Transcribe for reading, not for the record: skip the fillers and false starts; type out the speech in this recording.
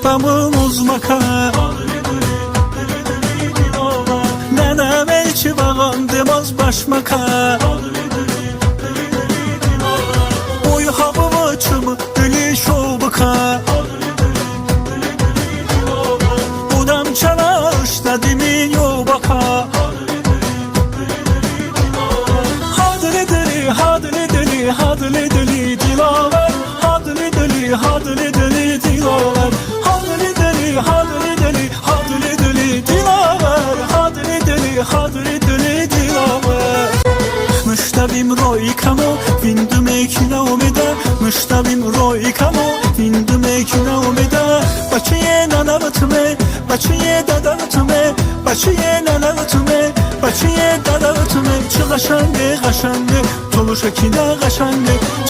damın uzmaka. Nenem elçi bağandım az başmaka. Oy habımı çımı dili şobuka. Udam çanaşta dimi yobaka. Hadli dili hadli dili hadli dili dilaver. Hadli dili hadli dili dilaver. Hadli dili hadli dili hadli dili dilaver. Hadli dili hadli dili dilaver. Müştabim roy kamo vindum kilometre. Müştabim roy kamo vindum kilometre. Bachiye nanavatme, bachiye dadavatme, bachiye nanavatme, bachiye dadavatme. Çıgaşange, gaşange, toluşakina gaşange.